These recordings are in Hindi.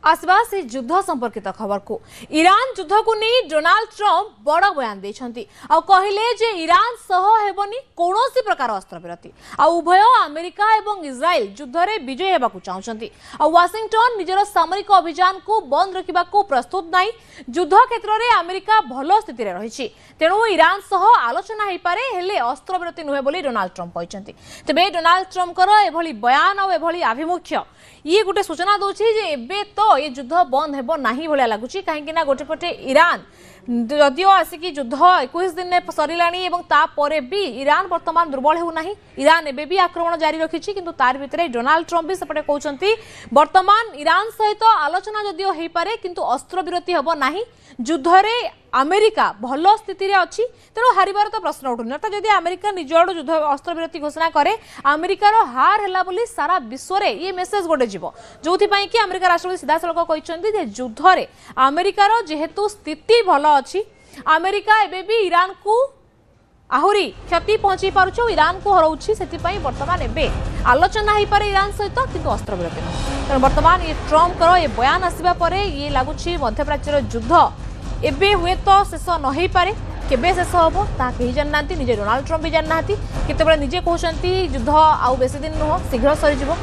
आसवा से युद्ध संपर्कित खबर को ईरान युद्ध को नहीं डोनाल्ड ट्रंप बड़ बयान देछंती आ कहिले जे ईरान सह हेबनी कोनोसी प्रकार अस्त्र विरति आ उभय अमेरिका एवं इस्राएल युद्ध रे विजय हेबाकू चाहछंती आ वाशिंगटन निजर सामरिक अभियान को बंद रखिबाकू प्रस्तुत नाही युद्ध क्षेत्र रे अमेरिका भलो स्थिति रे रहिछि तेणु ईरान सह आलोचना हेई पारे हेले अस्त्र विरति नुहे बोली डोनाल्ड ट्रंप कहछंती तबे डोनाल्ड ट्रंप कर एभली बयान आ एभली आभिमुख्य ये गोटे सूचना दूसरी जे एबे तो ये युद्ध बंद हेबो नाही भलिया लागुची काहेकि ना गोटे पटे ईरान जदियो आसिकी युद्ध 21 दिन में सरिलाणी एवं तापरे भी ईरान वर्तमान दुर्बल हेउ नाही ईरान एबे भी आक्रमण जारी रखिछि किंतु तार भितरे डोनाल्ड ट्रंप भी सेपटे कहउचंती वर्तमान ईरान सहित आलोचना जदियो हेई पारे किंतु अस्त्र विरति हेबो नाही युद्ध रे अमेरिका भलो स्थिति रे अछि तेणु हारिबार तो प्रश्न उठुनी अर्थात जदि अमेरिका निज आडू युद्ध अस्त्र विरति घोषणा करे अमेरिकार हार हैला बोली सारा विश्व रे ये मेसेज गोटे जीवो जोथि पई कि अमेरिका राष्ट्रपति सीधासलख कहइचंती जे युद्ध रे अमेरिकार जेहेतु स्थिति भलो अछि अमेरिका एबे भी ईरान को आहुरी क्षति पहुंची पारुछ ईरान को हरउछि सेति पई वर्तमान एबे आलोचना हेई पारे ईरान सहित किंतु अस्त्र विरति तेणु वर्तमान ये ट्रंप कर ये बयान आसीबा परे ये लागुछि मध्यप्राच्यर युद्ध एबे हुए तो शेष न हेई पारे केबे शेष हबो ता कहि जाननांती निजे डोनाल्ड ट्रंप भी जाननांती केतेबेले निजे कहउछंती युद्ध आउ बेसी दिन नुह शीघ्र सरी जिवो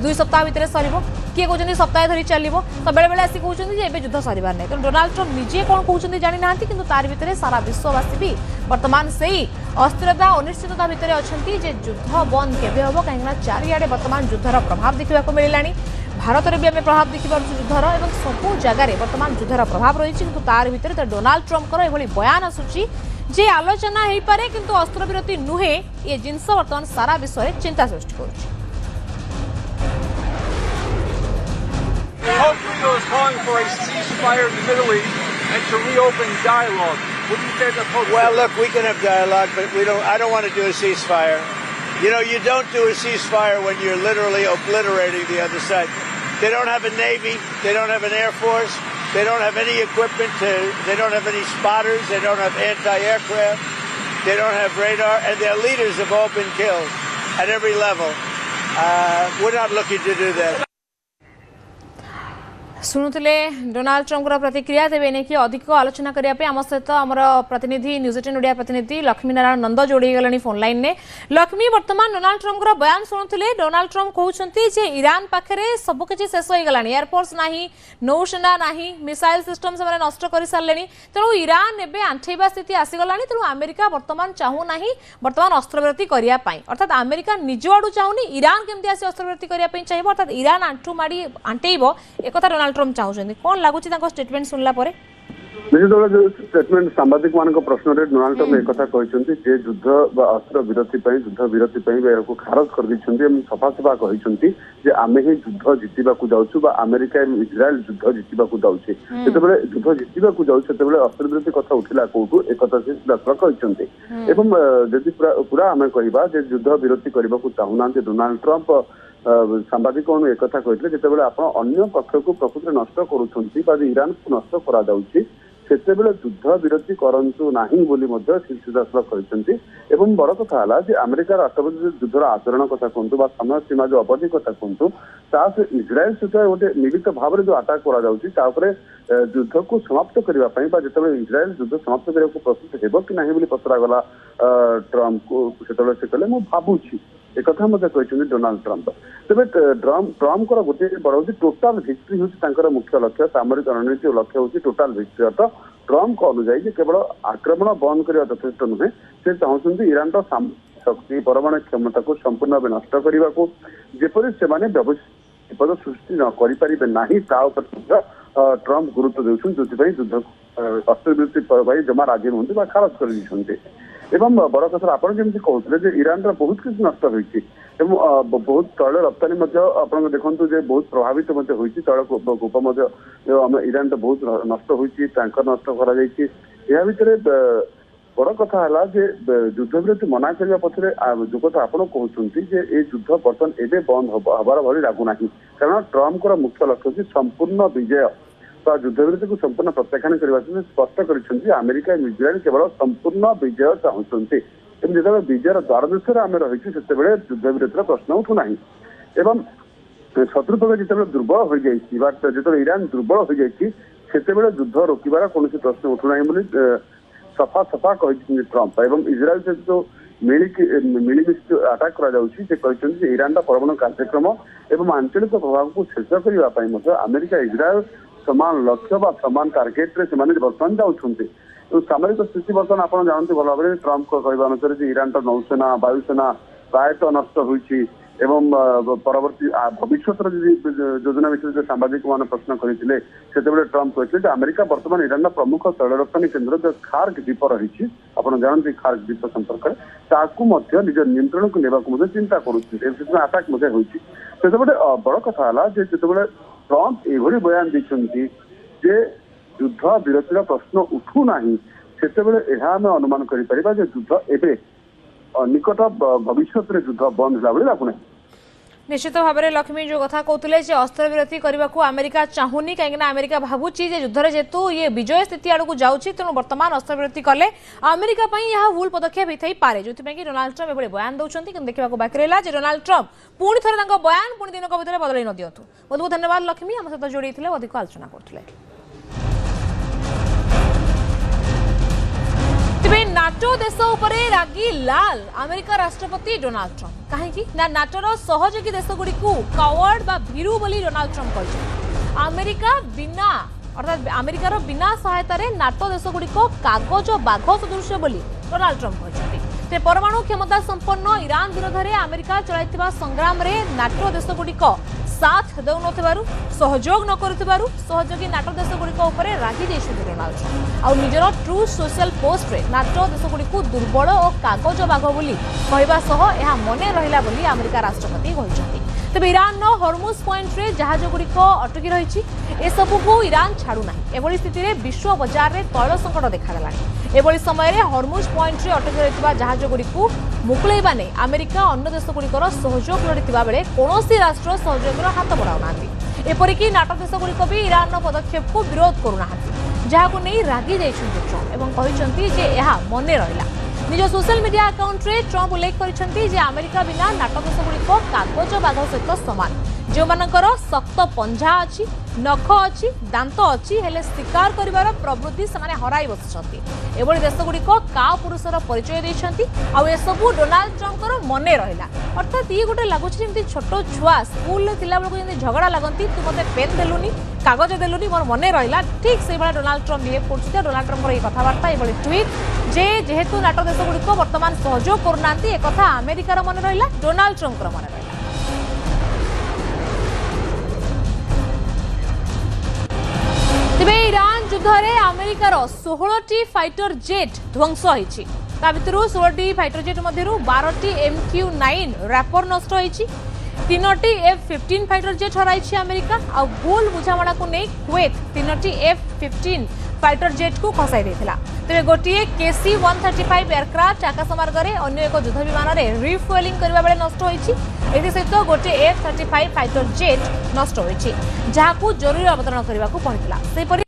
2 सप्ताह भितर सरीबो किए कहउछंती सप्ताह धरि चलिबो तो बेले बेले आसी कहउछंती जे एबे युद्ध सरीबार नै तो डोनाल्ड ट्रंप निजे कोन कहउछंती जानि नांती किंतु तार भितर सारा विश्ववासी भी वर्तमान सेही अस्थिरता अनिश्चितता भितर अछंती जे युद्ध बंद केबे हबो काहेकि ना चारियाडे वर्तमान युद्धर प्रभाव देखिबाको मिलिलानी भारत में भी आम प्रभाव देखिए युद्धर और सबू जगार वर्तमान युद्धर प्रभाव रही किंतु तार भितर डोनाल्ड ट्रंप एभली बयान आसूची जे आलोचना हो पारे किंतु अस्त्र विरति नुहे ये जिनस वर्तमान सारा विश्व में चिंता सृष्टि कर Well, look, we can have dialogue, but I don't want to do a ceasefire. You know, you don't do a ceasefire when you're literally obliterating the other side. They don't have a Navy. They don't have an Air Force. They don't have any equipment. They don't have any spotters. They don't have anti-aircraft. They don't have radar. And their leaders have all been killed at every level. We're not looking to do that. शुणुले डोनाल्ड ट्रंप प्रतिक्रिया तेज नहीं कि अधिक आलोचना करने आम सहित आम प्रतिनिधि न्यूज 18 ओडिया प्रतिनिधि लक्ष्मी नारायण नंद जोड़ी गले फोन लाइन ने लक्ष्मी वर्तमान डोनाल्ड ट्रंप बयान शुणुले डोनाल्ड ट्रंप कहते जे ईरान पाखे सबकि शेष हो गला एयरफोर्स ना नौसेना ना मिसाइल सिस्टम से नष्ट कर सारे तेणु ईरान एवं आंठेवा स्थिति आसीगला तेणु अमेरिका वर्तमान चाहूना वर्तमान अस्त्र विरति करने अर्थात अमेरिका निज आड़ू चाहूनी ईरान केमती आसी अस्त्र विरति करने चाहिए अर्थात ईरान आंठू माड़ी आंटेब एक डोनाल्ड ट्रंप चाहते कौन लगुच स्टेटमेंट सुनला परे निश्चित भाव जो स्टेटमेंट सांबादिक मान प्रश्न डोनाल्ड ट्रंप एक कहते युद्ध अस्त्र विरति युद्ध विरति खारज कर सफा सफा कहते आम ही युद्ध जितवा जाऊँ अमेरिका इस्राएल युद्ध जितवा जाऊे जिते युद्ध जितवा जाऊे अस्त्र विरति कथा उठिला कौटू एक से कहते जदि पूरा आम कह युद्ध विरति करने को चाहूना डोनाल्ड ट्रंप सांबादिक एक कहते जिते आप अन्य पक्ष को प्रकृति नष्ट करुँच ईरान को नष्ट करा युद्ध विरति करंतु नाही बोली सीधासलख कहते बड़ कथा है अमेरिका राष्ट्रपति युद्धर आचरण कथा कहतु समय सीमा जो अवधि कथा कहतु इस्राएल सहित गोटे मिलित भाव जो आटाक कर युद्ध को समाप्त करने जिते इस्राएल युद्ध समाप्त करने को प्रस्तुत हेब कि ना पचरागला ट्रंप को से कहले मु भावुची एक कहते डोनाल्ड ट्रंप तेज ट्रंप गोटे बड़ हूँ टोटाल भिक्ट्री हूँ मुख्य लक्ष्य सामरिक रणनीति लक्ष्य हूँ टोटाल भिक्ट्री अर्थ ट्रंप अनुजाई केवल आक्रमण बंद करने यथेष नुहे से चाहते ईरान शक्ति परमाणु क्षमता को संपूर्ण भाव नष्ट करने को जेपरी से विपद सृष्टि न करें ट्रंप गुरुत्व देउछन जोथि युद्ध अस्त्र विरति जमा राजी नुहति खारज कर बड़ कथा आप कहते ईरान बहुत किसी नष्ट होती बहुत तैल रप्तानी आप देखु बहुत प्रभावित होती तैल कूप आम ईरान बहुत नष्ट होती टैंकर नष्ट कर भितर बड़ कथा है युद्ध विरति मना करने पक्षे जो कथा आप कहते युद्ध बर्तमान एवं बंद हबार भाई लगुना कारण ट्रंप मुख्य लक्ष्य संपूर्ण विजय युद्ध विरति को संपूर्ण प्रत्याख्यान करने स्पष्ट कर अमेरिका इस्राएल केवल संपूर्ण विजय चाहते जो विजयर द्वार देश आम रही से युद्ध विरतिर प्रश्न उठूना शत्रुपक्ष जिते दुर्बल हो जाए जो ईरान दुर्बल हो जाए से युद्ध रोकबार कौन प्रश्न उठुना बोली सफा सफा कही ट्रंप एवं इज्राएल से जो मिलिमिश आटाक कर ईरान परमाणु कार्यक्रम एवं आंचलिक प्रभाव को शेष करने अमेरिका इज्राएल समान लक्ष्य व समान टार्गेट रे बर्तमान जाऊँच सामरिक स्थिति बर्तमान आप जानते भल भाव में ट्रंप कहवा अनुसार ईरान नौसेना वायुसेना प्रायतः नष्ट होती एवं परवर्ती भविष्य योजना विषय जो सांबादिक मान प्रश्न करते ट्रंप कहते अमेरिका बर्तमान ईरान प्रमुख तैल रप्तानी केन्द्र जो खार्ग द्वीप रही आप जानते खार्ग द्वीप संपर्क में निज नियंत्रण को लेवा चिंता कर आटाक होते बड़ कथा जिते ट्रंप ये बयान देते युद्ध विरतिर प्रश्न उठूना से आम अनुमान कर युद्ध एवं निकट भविष्य में युद्ध बंद होला लगुना निश्चित भाव में लक्ष्मी जो कथा कहते अस्त्र विरति करने को अमेरिका चाहूनी कहीं अमेरिका भावुची युद्ध जेतु ये विजय स्थिति आड़ को जाऊँगी तेणु बर्तमान अस्त्र विरति कले अमेरिका यह भूल पदक्षेप होता पारे जो कि डोनाल्ड ट्रंप एभली बयान दौरान कि देखा बाकी रहा डोनाल्ड ट्रंप पुणी थे बयान पुणी दिन भितर बदल न दिंतु बहुत बहुत धन्यवाद लक्ष्मी आम सहित जोड़ी अधिक आलोचना करते तेज नाटो देश उपरे रागी लाल अमेरिका राष्ट्रपति डोनाल्ड ट्रंप कहीं ना नाटोर सहयोगी देशगुड़ी कावर्ड बा भीरू बोली डोनाल्ड ट्रंप कहते अमेरिका बिना अर्थात अमेरिकार बिना सहायतार नाटो देशगुड़ी कागज बाघ सदृश बोली डोनाल्ड ट्रंप कहते परमाणु क्षमता संपन्न ईरान विरोध में अमेरिका चलाई संग्राम में नाटो देशगुड़ी साथ दौन सहयोग न करुथिबारु सहयोगी नाटो देशगुड़िक रागी डोनाल्ड ट्रंप आ निजर ट्रू सोशल पोस्ट रे नाटो देशगुड़ी दुर्बल और कागज बाघ बोली कहवा सह यह मने रहिला बोली अमेरिका राष्ट्रपति कहते तेज ईरान हर्मुज पॉइंट रे जहाजगुड़िक अटकी रही एसबू को ईरान छाड़ूना एभली स्थित में विश्व बजार में तैल संकट देखा एभली समय हर्मुज पॉइंट रे अटकी रही जहाजगुड़ी मुकुलैबा नहीं अमेरिका अन्य देशगुड़िकर सहयोग लोड़ीथिबा बेले कौनसी राष्ट्र सहयोग हाथ बढ़ाऊना एपरिक नाटो देशगुड़िक भी ईरान पदक्षेप को विरोध करूना जहां नहीं रागी ट्रंप एवं कहते मन रहा निज सोशल मीडिया अकाउंट रे ट्रंप उल्लेख करछंती अमेरिका बिना नाटो देशगुड़िक कागज बाघ सहित सामान जो मानकर शक्त पंजा अच्छी नख अच्छी दांत अच्छी हेले शिकार करिवार प्रवृत्ति से हराई बसुंट एभली देशगुड़िक का पुरुषर परिचय देइछंती आ एसबू डोनाल्ड ट्रंप मन रहा अर्थात ये गोटे लगुच छोट छुआ स्कूल थिला बेलू जमी झगड़ा लगती तू मत पेन देलुनी कागज देलुनी मोर मन रहा ठीक से डोनाल्ड ट्रंप बिहेव कर डोनाल्ड ट्रंप ये कथबार्ता ये ट्वीट जेहेतु नाटो देशगुड़िक बर्तमान सहयोग करूना एक अमेरिकार मन रहा डोनाल्ड ट्रंप मन रहा तेबे ईरान युद्ध में अमेरिकार 16टी फाइटर जेट ध्वंस होती भर 16टी फाइटर जेट मध्य 12टी MQ-9 रैपर नष्ट होती 3टी F-15 फाइटर जेट हराई अमेरिका आ भूल बुझामणा को नहीं कुवैत 3टी F-15 फाइटर जेट को खसाई देथिला तेबे गोटिए KC-135 एयरक्राफ्ट आकाशमार्ग में अन्य एक युद्ध विमान में रिफ्युएलिंग करबा बेले नष्ट होईछि एथि सहित गोटे F-35 फाइटर जेट नष्ट होईछि जहाकू जरूरी अवतरण करबा को पड़ितला